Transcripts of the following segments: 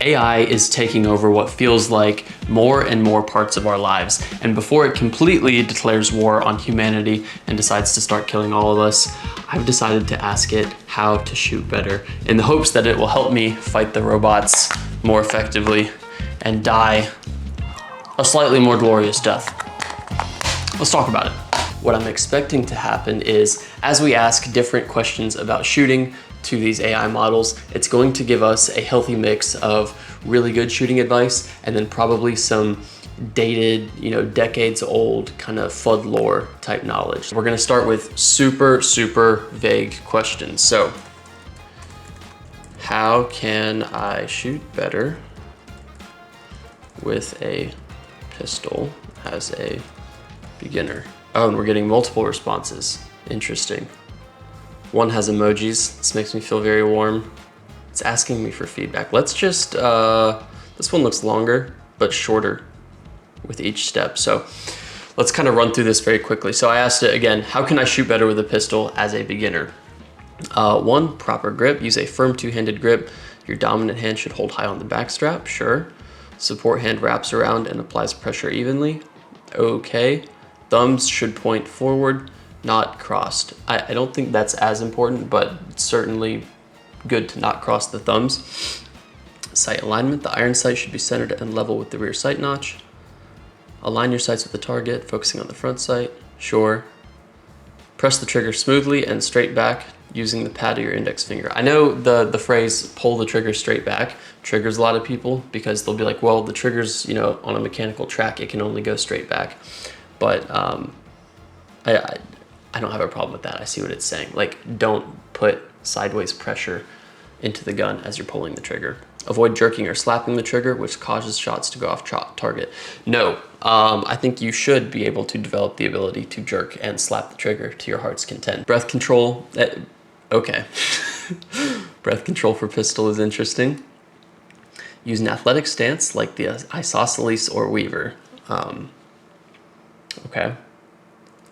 AI is taking over what feels like more and more parts of our lives. And before it completely declares war on humanity and decides to start killing all of us, I've decided to ask it how to shoot better in the hopes that it will help me fight the robots more effectively and die a slightly more glorious death. Let's talk about it. What I'm expecting to happen is, as we ask different questions about shooting to these AI models, it's going to give us a healthy mix of really good shooting advice and then probably some dated, decades old kind of FUD lore type knowledge. We're gonna start with super vague questions. So, how can I shoot better with a pistol as a beginner? Oh, and we're getting multiple responses. Interesting. One has emojis. This makes me feel very warm. It's asking me for feedback. Let's just, this one looks longer, but shorter with each step. So let's kind of run through this very quickly. So I asked it again, how can I shoot better with a pistol as a beginner? 1, proper grip. Use a firm two-handed grip. Your dominant hand should hold high on the back strap. Sure. Support hand wraps around and applies pressure evenly. Okay. Thumbs should point forward, not crossed. I don't think that's as important, but it's certainly good to not cross the thumbs. Sight alignment. The iron sight should be centered and level with the rear sight notch. Align your sights with the target, focusing on the front sight. Sure. Press the trigger smoothly and straight back using the pad of your index finger. I know the phrase pull the trigger straight back triggers a lot of people because they'll be like, well, the trigger's, on a mechanical track, it can only go straight back. But I don't have a problem with that. I see what it's saying. Like, don't put sideways pressure into the gun as you're pulling the trigger. Avoid jerking or slapping the trigger, which causes shots to go off target. No, I think you should be able to develop the ability to jerk and slap the trigger to your heart's content. Breath control, okay. Breath control for pistol is interesting. Use an athletic stance like the isosceles or weaver. Okay.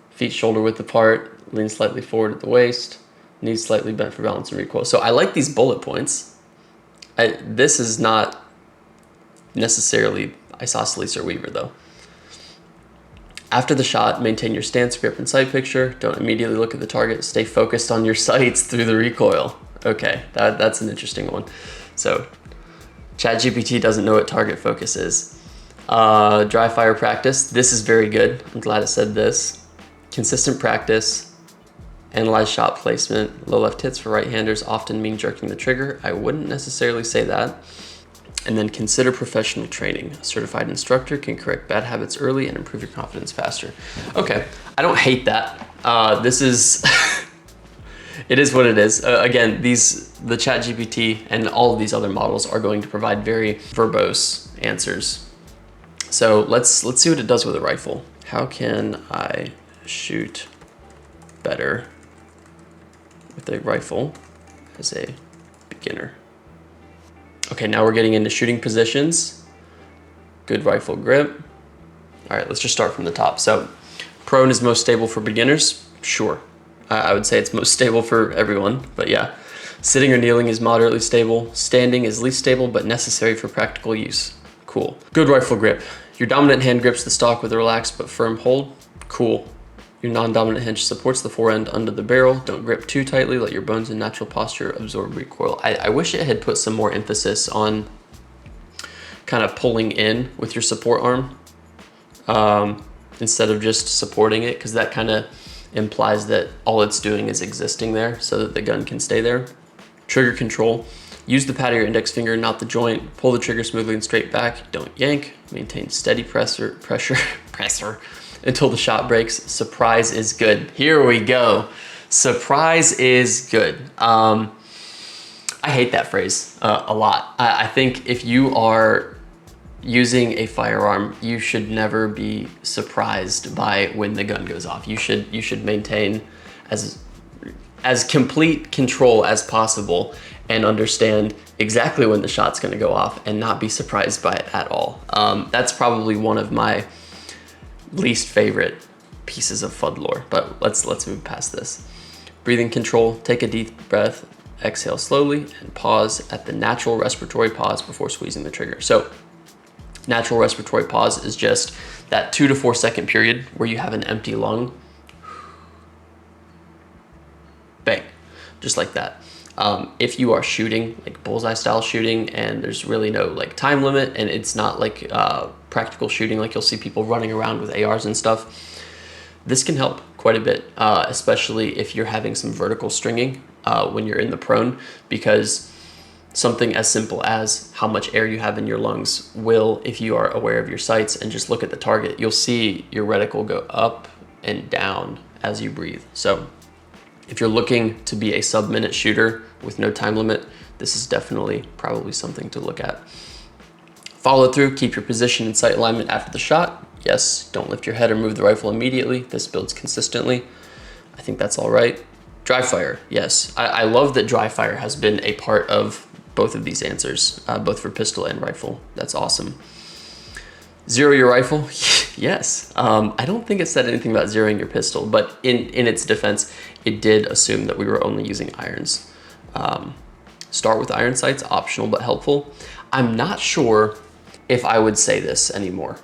Feet shoulder width apart, lean slightly forward at the waist, knees slightly bent for balance and recoil. So I like these bullet points. This is not necessarily isosceles or weaver though. After the shot, maintain your stance, grip, and sight picture. Don't immediately look at the target. Stay focused on your sights through the recoil. Okay, that's an interesting one. So ChatGPT doesn't know what target focus is. Dry fire practice. This is very good. I'm glad it said this. Consistent practice. Analyze shot placement. Low left hits for right-handers often mean jerking the trigger. I wouldn't necessarily say that. And then consider professional training. A certified instructor can correct bad habits early and improve your confidence faster. Okay, I don't hate that. This is, it is what it is. Again, the ChatGPT and all of these other models are going to provide very verbose answers. So let's see what it does with a rifle. How can I shoot better with a rifle as a beginner? Okay, now we're getting into shooting positions. Good rifle grip. All right, let's just start from the top. So prone is most stable for beginners. Sure, I would say it's most stable for everyone, but yeah. Sitting or kneeling is moderately stable. Standing is least stable, but necessary for practical use. Cool. Good rifle grip. Your dominant hand grips the stock with a relaxed but firm hold. Cool. Your non-dominant hand supports the forend under the barrel. Don't grip too tightly. Let your bones in natural posture absorb recoil. I wish it had put some more emphasis on kind of pulling in with your support arm instead of just supporting it, because that kind of implies that all it's doing is existing there so that the gun can stay there. Trigger control. Use the pad of your index finger, not the joint. Pull the trigger smoothly and straight back. Don't yank. Maintain steady pressure until the shot breaks. Surprise is good. Here we go. Surprise is good. I hate that phrase a lot. I think if you are using a firearm, you should never be surprised by when the gun goes off. You should maintain as complete control as possible and understand exactly when the shot's gonna go off and not be surprised by it at all. That's probably one of my least favorite pieces of FUD lore, but let's move past this. Breathing control, take a deep breath exhale slowly, and pause at the natural respiratory pause before squeezing the trigger. So natural respiratory pause is just that 2 to 4 second period where you have an empty lung. Bang, just like that. If you are shooting, like bullseye style shooting, and there's really no like time limit, and it's not like practical shooting, like you'll see people running around with ARs and stuff, this can help quite a bit, especially if you're having some vertical stringing when you're in the prone, because something as simple as how much air you have in your lungs will, if you are aware of your sights and just look at the target, you'll see your reticle go up and down as you breathe. So if you're looking to be a sub-minute shooter with no time limit, this is definitely probably something to look at. Follow through, keep your position and sight alignment after the shot. Yes, don't lift your head or move the rifle immediately. This builds consistently. I think that's all right. Dry fire, yes. I love that dry fire has been a part of both of these answers, both for pistol and rifle. That's awesome. Zero your rifle? Yes. I don't think it said anything about zeroing your pistol, but in its defense, it did assume that we were only using irons. Start with iron sights, optional but helpful. I'm not sure if I would say this anymore.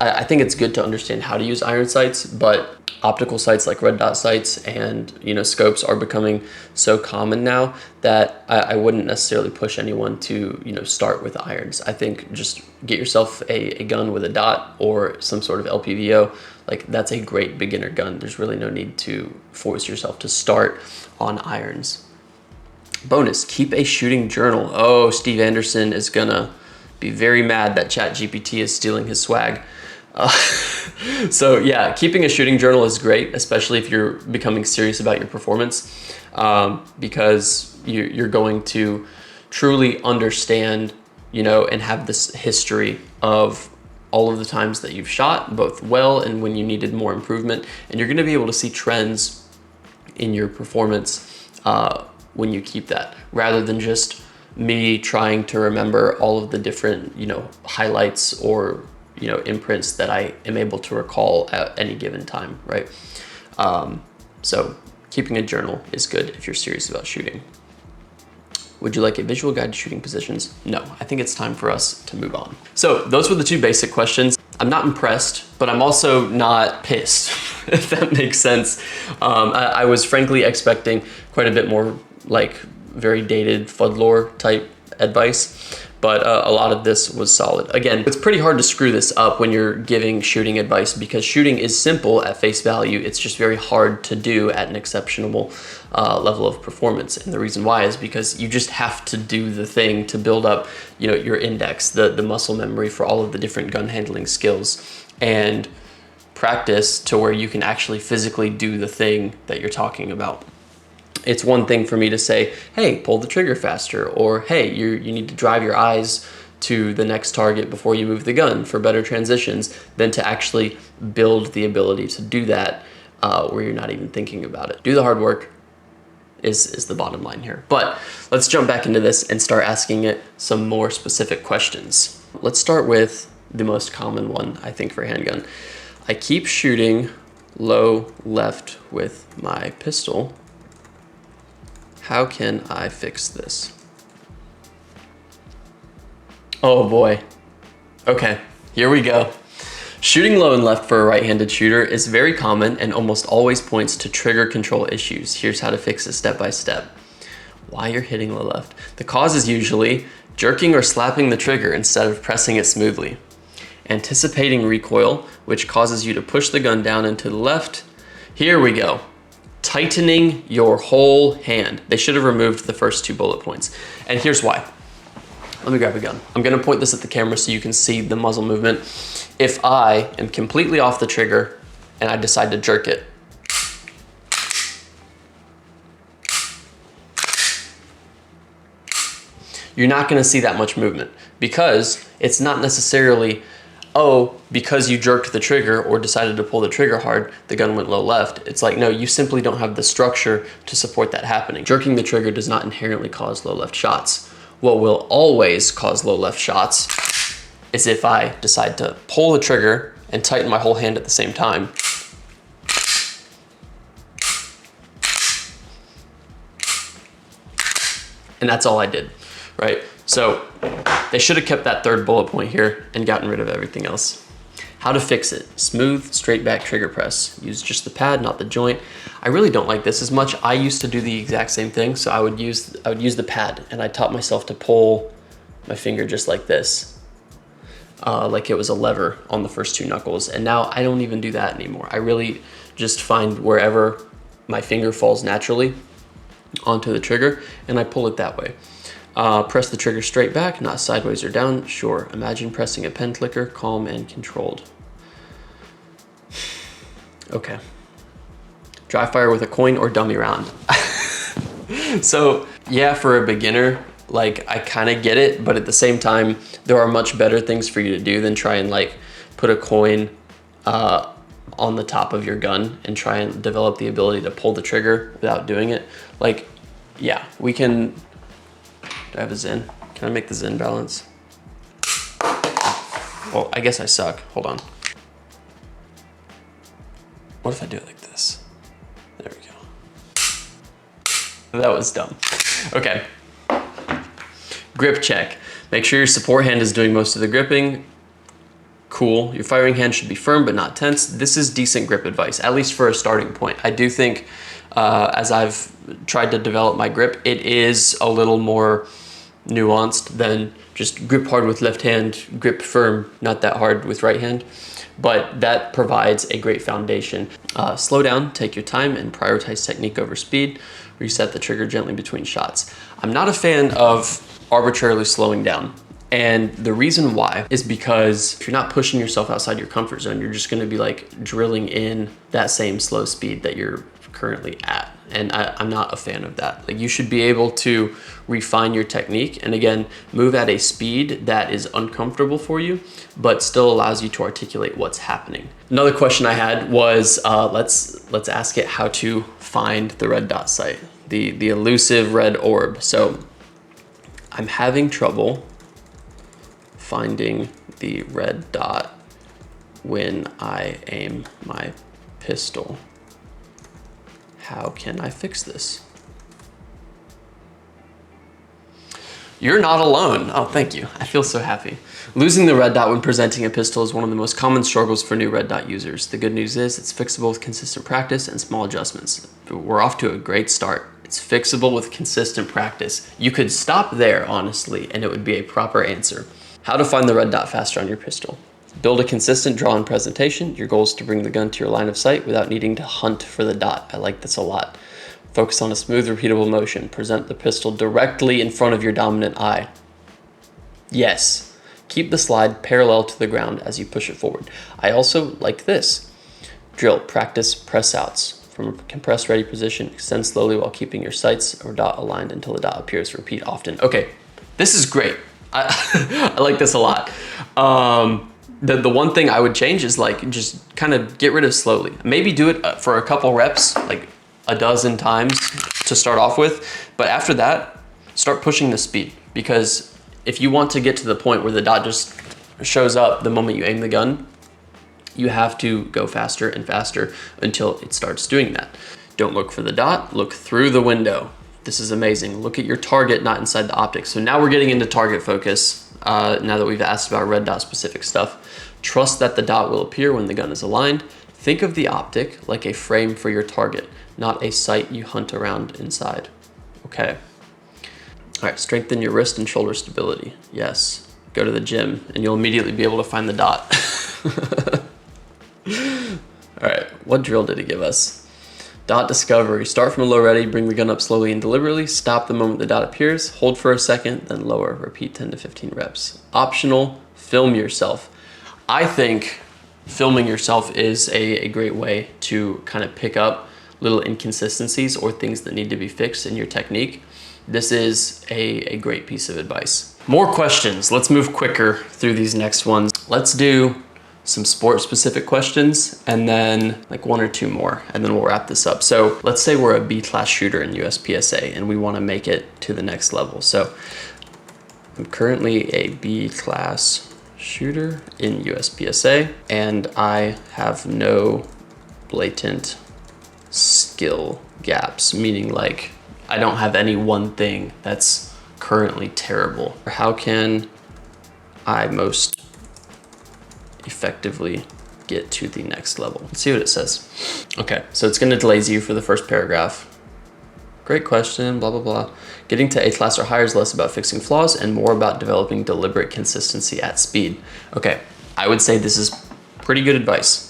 I think it's good to understand how to use iron sights, but optical sights like red dot sights and scopes are becoming so common now that I wouldn't necessarily push anyone to start with irons. I think just get yourself a gun with a dot or some sort of LPVO. Like that's a great beginner gun. There's really no need to force yourself to start on irons. Bonus, keep a shooting journal. Oh, Steve Anderson is gonna be very mad that ChatGPT is stealing his swag. So yeah, keeping a shooting journal is great, especially if you're becoming serious about your performance, because you're going to truly understand, and have this history of all of the times that you've shot, both well and when you needed more improvement. And you're gonna be able to see trends in your performance when you keep that, rather than just me trying to remember all of the different, highlights or imprints that I am able to recall at any given time, right? So keeping a journal is good if you're serious about shooting. Would you like a visual guide to shooting positions? No, I think it's time for us to move on. So those were the 2 basic questions. I'm not impressed, but I'm also not pissed, if that makes sense. I was frankly expecting quite a bit more like very dated FUD lore type advice, but a lot of this was solid. Again, it's pretty hard to screw this up when you're giving shooting advice, because shooting is simple at face value. It's just very hard to do at an exceptional level of performance. And the reason why is because you just have to do the thing to build up, your index, the muscle memory for all of the different gun handling skills, and practice to where you can actually physically do the thing that you're talking about. It's one thing for me to say, hey, pull the trigger faster, or hey, you need to drive your eyes to the next target before you move the gun for better transitions, than to actually build the ability to do that where you're not even thinking about it. Do the hard work is the bottom line here. But let's jump back into this and start asking it some more specific questions. Let's start with the most common one, I think, for handgun. I keep shooting low left with my pistol. How can I fix this? Oh boy. Okay, here we go. Shooting low and left for a right-handed shooter is very common and almost always points to trigger control issues. Here's how to fix it step by step. Why you're hitting low left. The cause is usually jerking or slapping the trigger instead of pressing it smoothly. Anticipating recoil, which causes you to push the gun down into the left. Here we go. Tightening your whole hand. They should have removed the first 2 bullet points. And here's why. Let me grab a gun. I'm gonna point this at the camera so you can see the muzzle movement. If I am completely off the trigger and I decide to jerk it, you're not gonna see that much movement, because it's not necessarily, oh, because you jerked the trigger or decided to pull the trigger hard, the gun went low left. It's like, no, you simply don't have the structure to support that happening. Jerking the trigger does not inherently cause low left shots. What will always cause low left shots is if I decide to pull the trigger and tighten my whole hand at the same time. And that's all I did, right? So they should have kept that third bullet point here and gotten rid of everything else. How to fix it. Smooth, straight back trigger press. Use just the pad, not the joint. I really don't like this as much. I used to do the exact same thing. So I would use the pad, and I taught myself to pull my finger just like this. Like it was a lever on the first two knuckles. And now I don't even do that anymore. I really just find wherever my finger falls naturally onto the trigger, and I pull it that way. Press the trigger straight back, not sideways or down. Sure, imagine pressing a pen clicker, calm and controlled. Okay. Dry fire with a coin or dummy round. So yeah, for a beginner, like I kind of get it, but at the same time, there are much better things for you to do than try and like put a coin on the top of your gun and try and develop the ability to pull the trigger without doing it. Like, yeah, we can. Do I have a Zen? Can I make the Zen balance? Well, I guess I suck. Hold on. What if I do it like this? There we go. That was dumb. Okay. Grip check. Make sure your support hand is doing most of the gripping. Cool. Your firing hand should be firm but not tense. This is decent grip advice, at least for a starting point. I do think as I've tried to develop my grip, it is a little more nuanced than just grip hard with left hand, grip firm, not that hard with right hand. But that provides a great foundation. Slow down, take your time, and prioritize technique over speed. Reset the trigger gently between shots. I'm not a fan of arbitrarily slowing down. And the reason why is because if you're not pushing yourself outside your comfort zone, you're just gonna be like drilling in that same slow speed that you're currently at. And I'm not a fan of that. Like, you should be able to refine your technique and again, move at a speed that is uncomfortable for you, but still allows you to articulate what's happening. Another question I had was, let's ask it how to find the red dot sight, the elusive red orb. So I'm having trouble finding the red dot when I aim my pistol. How can I fix this? You're not alone. Oh, thank you. I feel so happy. Losing the red dot when presenting a pistol is one of the most common struggles for new red dot users. The good news is it's fixable with consistent practice and small adjustments. We're off to a great start. It's fixable with consistent practice. You could stop there, honestly, and it would be a proper answer. How to find the red dot faster on your pistol. Build a consistent draw and presentation. Your goal is to bring the gun to your line of sight without needing to hunt for the dot. I like this a lot. Focus on a smooth, repeatable motion. Present the pistol directly in front of your dominant eye. Yes. Keep the slide parallel to the ground as you push it forward. I also like this. Drill, practice press outs. From a compressed ready position, extend slowly while keeping your sights or dot aligned until the dot appears. Repeat often. Okay, this is great. I like this a lot. The one thing I would change is like just kind of get rid of slowly. Maybe do it for a couple reps, like a dozen times to start off with. But after that, start pushing the speed, because if you want to get to the point where the dot just shows up the moment you aim the gun, you have to go faster and faster until it starts doing that. Don't look for the dot, look through the window. This is amazing. Look at your target, not inside the optic. So now we're getting into target focus. Now that we've asked about red dot specific stuff. Trust that the dot will appear when the gun is aligned. Think of the optic like a frame for your target, not a sight you hunt around inside. Okay. All right, strengthen your wrist and shoulder stability. Yes, go to the gym and you'll immediately be able to find the dot. All right, what drill did it give us? Dot discovery. Start from a low ready, bring the gun up slowly and deliberately, stop the moment the dot appears, hold for a second, then lower, repeat 10 to 15 reps. Optional, film yourself. I think filming yourself is a great way to kind of pick up little inconsistencies or things that need to be fixed in your technique. This is a great piece of advice. More questions. Let's move quicker through these next ones. Let's do some sport specific questions and then like one or two more, and then we'll wrap this up. So let's say we're a B-class shooter in USPSA and we want to make it to the next level. So I'm currently a B-class shooter in USPSA and I have no blatant skill gaps, meaning like I don't have any one thing that's currently terrible? How can I most effectively get to the next level? Let's see what it says. Okay, so it's gonna delays you for the first paragraph. Great question, blah, blah, blah. Getting to A class or higher is less about fixing flaws and more about developing deliberate consistency at speed. Okay, I would say this is pretty good advice.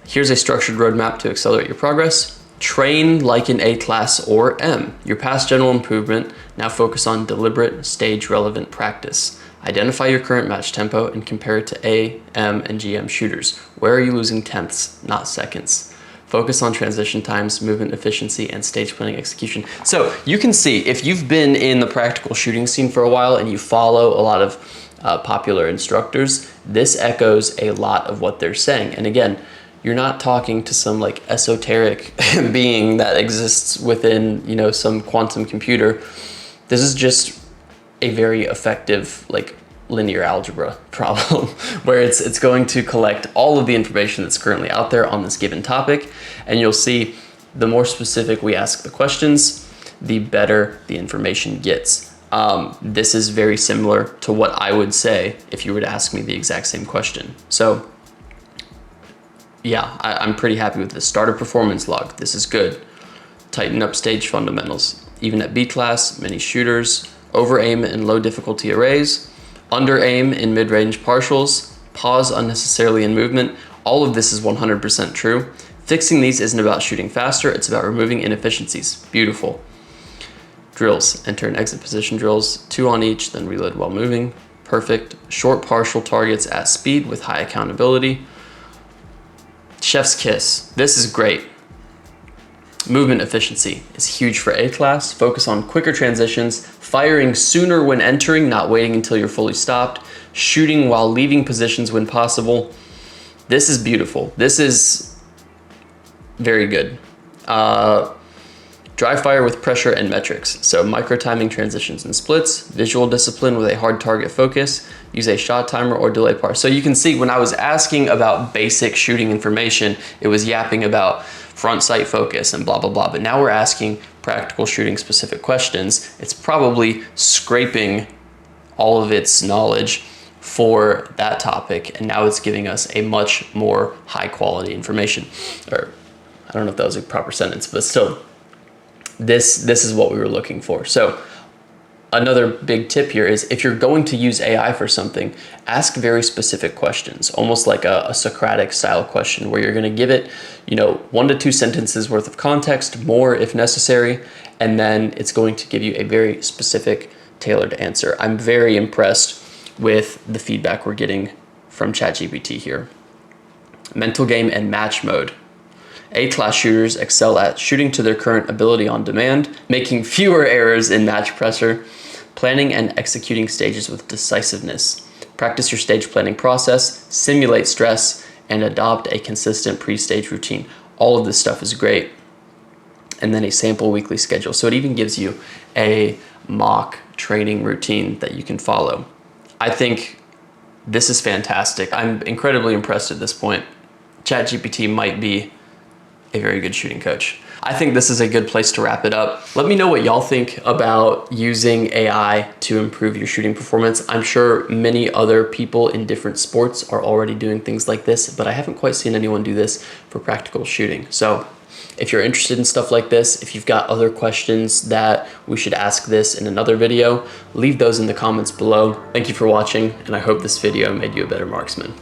Here's a structured roadmap to accelerate your progress. Train like an A class or M. Your past general improvement, now focus on deliberate, stage relevant practice. Identify your current match tempo and compare it to A, M, and GM shooters. Where are you losing tenths, not seconds? Focus on transition times, movement efficiency, and stage planning execution. So you can see, if you've been in the practical shooting scene for a while and you follow a lot of popular instructors, this echoes a lot of what they're saying. And again, you're not talking to some like esoteric being that exists within, you know, some quantum computer. This is just a very effective like linear algebra problem where it's going to collect all of the information that's currently out there on this given topic. And you'll see the more specific we ask the questions, the better the information gets. This is very similar to what I would say if you were to ask me the exact same question. So yeah, I'm pretty happy with this. Starter performance log, this is good. Tighten up stage fundamentals. Even at B class, many shooters, over aim in low difficulty arrays, under aim in mid-range partials, pause unnecessarily in movement. All of this is 100% true. Fixing these isn't about shooting faster, it's about removing inefficiencies. Beautiful. Drills, enter and exit position drills, 2 on each, then reload while moving. Perfect. Short partial targets at speed with high accountability. Chef's kiss, this is great. Movement efficiency is huge for A class. Focus on quicker transitions, firing sooner when entering, not waiting until you're fully stopped, shooting while leaving positions when possible. This is beautiful. This is very good. Dry fire with pressure and metrics. So micro timing transitions and splits, visual discipline with a hard target focus, use a shot timer or delay par. So you can see when I was asking about basic shooting information, it was yapping about front sight focus and blah, blah, blah. But now we're asking practical shooting specific questions. It's probably scraping all of its knowledge for that topic. And now it's giving us a much more high quality information. Or I don't know if that was a proper sentence, but still, this is what we were looking for. So another big tip here is if you're going to use AI for something, ask very specific questions, almost like a Socratic style question where you're going to give it, you know, 1 to 2 sentences worth of context, more if necessary, and then it's going to give you a very specific, tailored answer. I'm very impressed with the feedback we're getting from ChatGPT here. Mental game and match mode. A-class shooters excel at shooting to their current ability on demand, making fewer errors in match pressure, planning and executing stages with decisiveness. Practice your stage planning process, simulate stress, and adopt a consistent pre-stage routine. All of this stuff is great. And then a sample weekly schedule. So it even gives you a mock training routine that you can follow. I think this is fantastic. I'm incredibly impressed at this point. ChatGPT might be a very good shooting coach. I think this is a good place to wrap it up. Let me know what y'all think about using AI to improve your shooting performance. I'm sure many other people in different sports are already doing things like this, but I haven't quite seen anyone do this for practical shooting. So if you're interested in stuff like this, if you've got other questions that we should ask this in another video, leave those in the comments below. Thank you for watching, and I hope this video made you a better marksman.